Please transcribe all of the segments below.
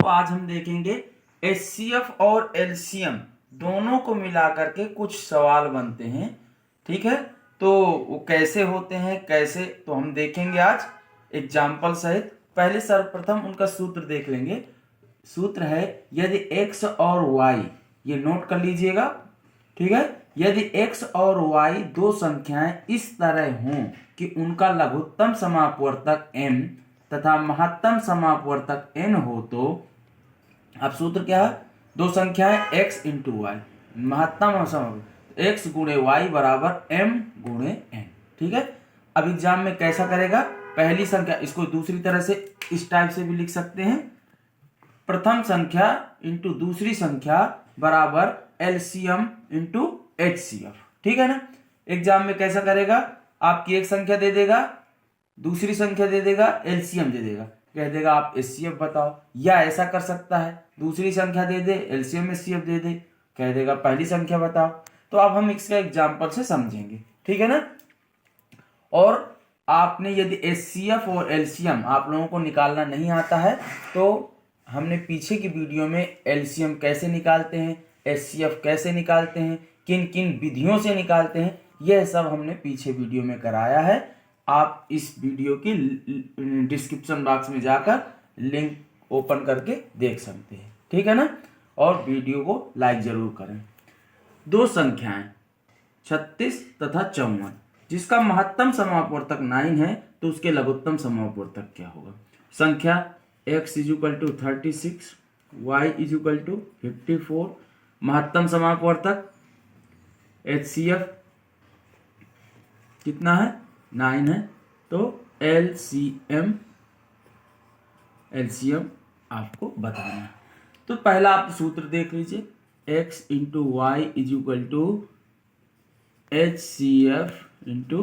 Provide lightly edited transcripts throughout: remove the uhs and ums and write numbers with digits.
तो आज हम देखेंगे HCF और LCM दोनों को मिलाकर के कुछ सवाल बनते हैं। ठीक है, तो वो कैसे होते हैं कैसे, तो हम देखेंगे आज एग्जाम्पल सहित। पहले सर्वप्रथम उनका सूत्र देख लेंगे। सूत्र है यदि x और y, ये नोट कर लीजिएगा। ठीक है, यदि x और y दो संख्याएं इस तरह हों कि उनका लघुत्तम समापवर्तक m तथा महत्तम समापवर्तक n हो, तो अब सूत्र क्या है? दो संख्याएं x इंटू वाई, महत्तम और समापवर्तक x गुणे वाई बराबर m गुणे n। ठीक है, अब एग्जाम में कैसा करेगा? पहली संख्या, इसको दूसरी तरह से इस टाइप से भी लिख सकते हैं, प्रथम संख्या इंटू दूसरी संख्या बराबर LCM इंटू HCF। ठीक है ना। एग्जाम में कैसा करेगा? आपकी एक संख्या दे देगा, दूसरी संख्या दे देगा, LCM दे देगा, कह देगा आप HCF बताओ। या ऐसा कर सकता है, दूसरी संख्या दे दे, LCM HCF दे दे, कह देगा पहली संख्या बताओ। तो अब हम इसका एग्जाम्पल से समझेंगे। ठीक है ना। और आपने यदि HCF और LCM आप लोगों को निकालना नहीं आता है, तो हमने पीछे की वीडियो में LCM कैसे निकालते हैं, HCF कैसे निकालते हैं, किन किन विधियों से निकालते हैं, यह सब हमने पीछे वीडियो में कराया है। आप इस वीडियो की डिस्क्रिप्शन बॉक्स में जाकर लिंक ओपन करके देख सकते हैं। ठीक है ना। और वीडियो को लाइक जरूर करें। दो संख्याएं 36 तथा 54, जिसका महत्तम समापवर्तक 9 है, तो उसके लघुत्तम समापवर्तक क्या होगा? संख्या x = 36, y = 54, महत्तम समापवर्तक HCF कितना है? 9 है, तो LCM आपको बताना है। तो पहला आप सूत्र देख लीजिए, x into y = HCF into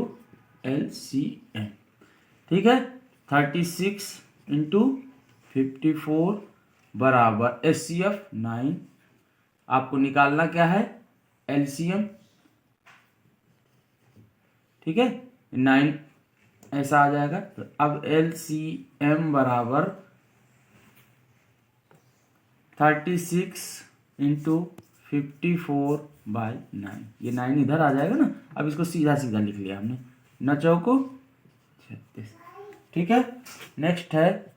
LCM। ठीक है, 36 इंटू 54 बराबर HCF 9। आपको निकालना क्या है? LCM। ठीक है, 9 ऐसा आ जाएगा। तो अब LCM बराबर 36 इंटू 54/9। ये 9 इधर आ जाएगा ना। अब इसको सीधा सीधा लिख लिया हमने, 9 चौको 36। ठीक है, नेक्स्ट है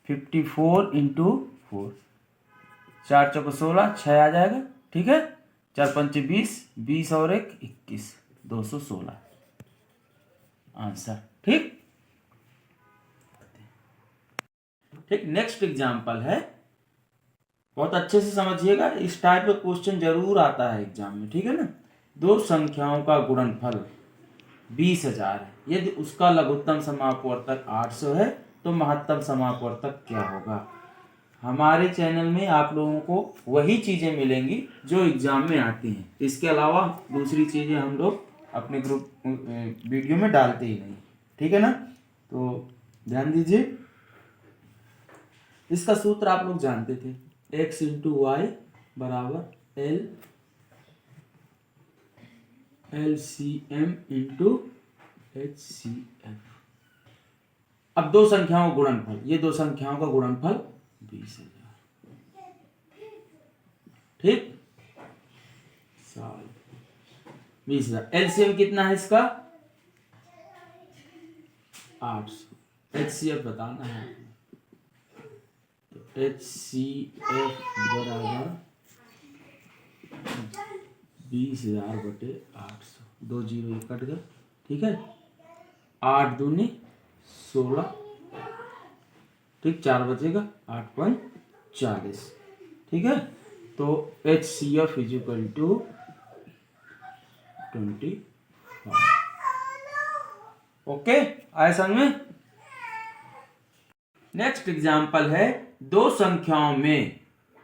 54 इंटू 4, 4 चौको 16, 6 आ जाएगा। ठीक है, 4 पंचे 20, 20 और 1 21, 216 आंसर। ठीक, नेक्स्ट एग्जाम्पल है, बहुत अच्छे से समझिएगा, इस टाइप का क्वेश्चन जरूर आता है एग्जाम में। ठीक है ना। दो संख्याओं का गुणनफल 20,000 है, यदि उसका लघुत्तम समापवर्तक 800 है, तो महत्तम समापवर्तक क्या होगा? हमारे चैनल में आप लोगों को वही चीजें मिलेंगी जो एग्जाम में आती हैं। इसके अलावा दूसरी चीजें हम लोग अपने ग्रुप वीडियो में डालते ही नहीं। ठीक है ना। तो ध्यान दीजिए, इसका सूत्र आप लोग जानते थे, x इंटू वाई बराबर LCM इंटू HCF। अब दो संख्याओं का गुणनफल, ये दो संख्याओं का गुणनफल 20,000। ठीक, 20,000। LCM कितना है इसका? 800। HCF बताना है, तो HCF बराबर 20,000/800। 2 जीरो ये कट गया। ठीक है, 8 दूनी 16। ठीक, 4 बचेगा, 8 पंच 40। ठीक है, तो HCF = 25। ओके, आए समझ में। नेक्स्ट एग्जाम्पल है, दो संख्याओं में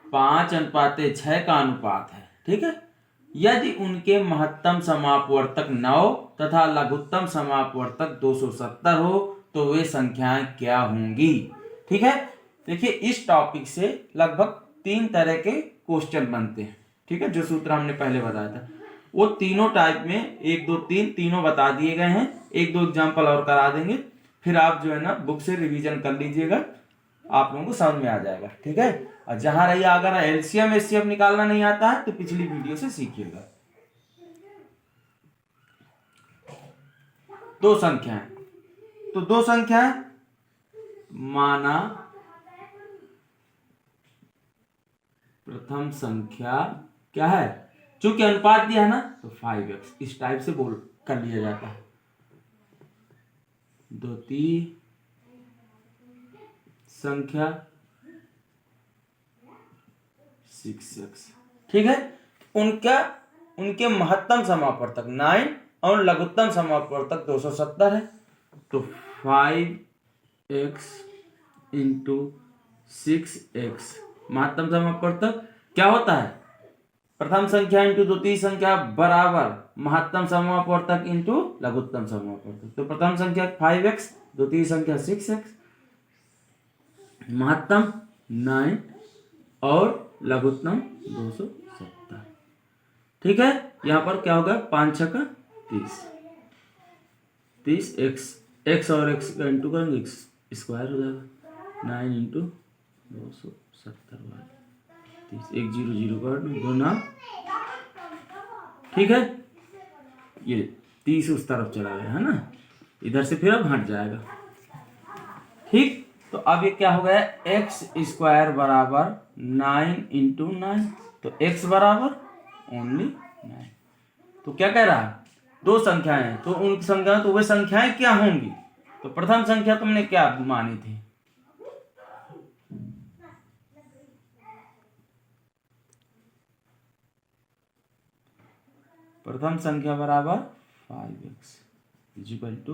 5:6 का अनुपात है। ठीक है, यदि उनके महत्तम समापवर्तक 9 तथा लघुत्तम समापवर्तक 270 हो, तो वे संख्याएं क्या होंगी? ठीक है, देखिए इस टॉपिक से लगभग 3 तरह के क्वेश्चन बनते हैं। ठीक है, जो सूत्र हमने पहले बताया था, वो तीनों टाइप में 1 2 3 तीनों बता दिए गए हैं। 1 2 एग्जाम्पल और करा देंगे, फिर आप जो है ना बुक से रिवीजन कर लीजिएगा। आप लोगों को समझ में आ जाएगा। ठीक है, और जहां रही अगर एलसीएम एचसीएफ निकालना नहीं आता है तो पिछली वीडियो से सीखिएगा। दो संख्याएं, तो दो संख्याएं माना प्रथम संख्या क्या है, चूंकि अनुपात दिया है ना तो 5x इस टाइप से बोल कर लिया जाता है। द्वितीय संख्या 6x। ठीक है, उनके महत्तम समापवर्तक 9 और लघुत्तम समापवर्तक 270 है। तो 5x इंटू 6x महत्तम समापवर्तक क्या होता है, प्रथम संख्या इंटू द्वितीय संख्या बराबर महत्तम समापवर्तक इंटू लघुत्तम समापवर्तक। तो प्रथम संख्या 5x, द्वितीय संख्या 6x, महत्तम 9 और लघुत्तम 270। ठीक है, यहां पर क्या होगा, 5 छक्का 30 x और x का इंटू करेंगे x स्क्वायर हो जाएगा, 9 इंटू 270 30, 1 0 0 काट गुना। ठीक है, ये 30 उस तरफ चला गया है ना, इधर से फिर अब हट जाएगा। ठीक, तो अब ये क्या हो गया, एक्स स्क्वायर बराबर 9 इंटू 9, तो x बराबर ओनली 9। तो क्या कह रहा है, दो संख्याएं हैं, तो उन संख्याएं, तो वे संख्याएं क्या होंगी, तो प्रथम संख्या तुमने क्या मानी थी, प्रथम संख्या बराबर 5x इजिकल टू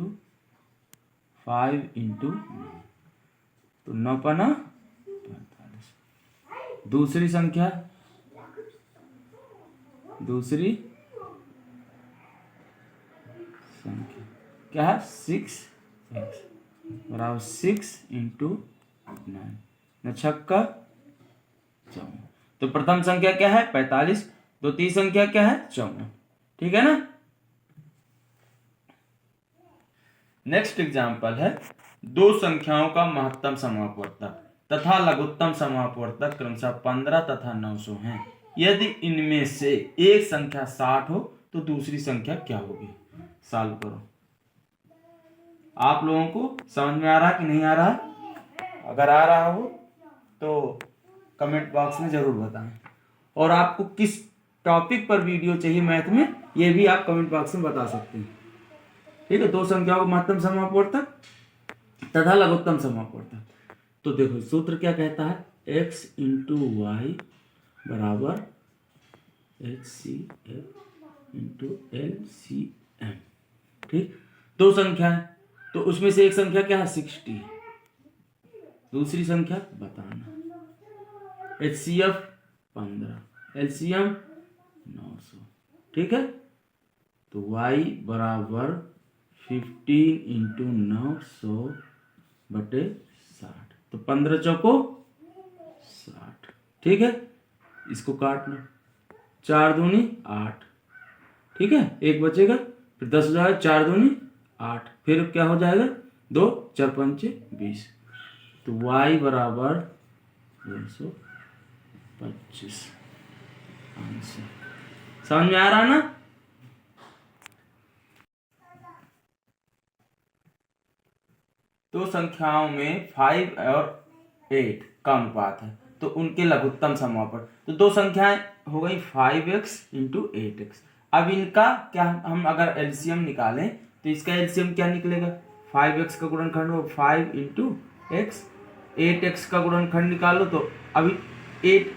5 इंटू 9, तो 9 पना 45। दूसरी संख्या क्या है, 6x बराबर 6 इंटू 9, छक्का 54। तो प्रथम संख्या क्या है 45, द्वितीय संख्या क्या है 54। ठीक है ना। नेक्स्ट एग्जांपल है, दो संख्याओं का महत्तम समापवर्तक तथा लघुत्तम समापवर्तक क्रमशः 15 तथा 900 हैं। यदि इनमें से एक संख्या 60 हो तो दूसरी संख्या क्या होगी। सॉल्व करो। आप लोगों को समझ में आ रहा कि नहीं आ रहा, अगर आ रहा हो तो कमेंट बॉक्स में जरूर बताएं, और आपको किस टॉपिक पर वीडियो चाहिए मैथ में ये भी आप कमेंट बॉक्स में बता सकते हैं। ठीक है, दो संख्याओं का महत्तम समापवर्तक तथा लघुत्तम समापवर्तक। तो देखो सूत्र क्या कहता है, x इंटू वाई बराबर HCF इंटू LCM। ठीक, दो संख्या है तो उसमें से एक संख्या क्या है 60, दूसरी संख्या बताना। HCF 15, LCM 900। ठीक है, तो y बराबर 15 इंटू 900 बटे 60, तो 15 चौको 60। ठीक है, इसको काट लो, 4 दूनी 8। ठीक है, एक बचेगा, फिर 10 हो जाएगा, 4 दूनी 8, फिर क्या हो जाएगा 2 4 5 20। तो y बराबर 225 आंसर। समझ में आ रहा ना। दो संख्याओं में 5 और 8 का अनुपात है तो उनके लघुत्तम समापन। तो दो संख्याएं हो गई 5x इंटू 8x। अब इनका क्या, हम अगर एलसीएम निकालें तो इसका एलसीएम क्या निकलेगा, 5x का गुणनखंड हो 5 इंटू एक्स, 8x का गुणनखंड निकालो तो अभी 8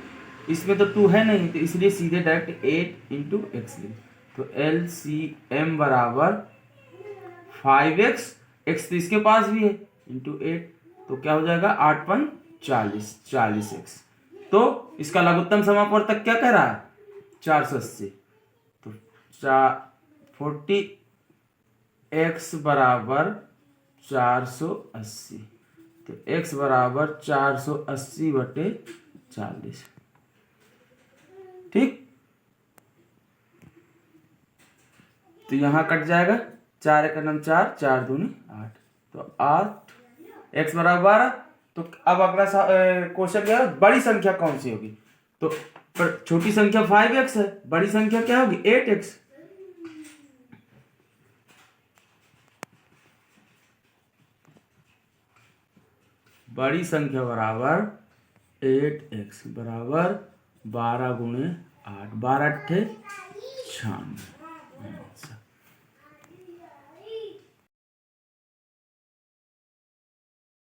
इसमें तो 2 है नहीं, तो इसलिए सीधे डायरेक्ट 8 इंटू एक्स लिख। तो एलसीएम बराबर 5x, x तो इसके पास भी है, इंटू 8, तो क्या हो जाएगा 8 पन 40, 40x। तो इसका लघुत्तम समापवर्तक क्या कह रहा है 480। तो 40x बराबर 480, तो x बराबर 480 बटे 40। ठीक, तो यहां कट जाएगा, 4 एक 4, 4 दूनी 8, तो 8 x बराबर 12, तो अब अगला क्वेश्चन क्या है, बड़ी संख्या कौन सी होगी? तो छोटी संख्या 5x है, बड़ी संख्या क्या होगी 8x। बड़ी संख्या बराबर 8x बराबर 12 × 8, 12 × 8 = 96।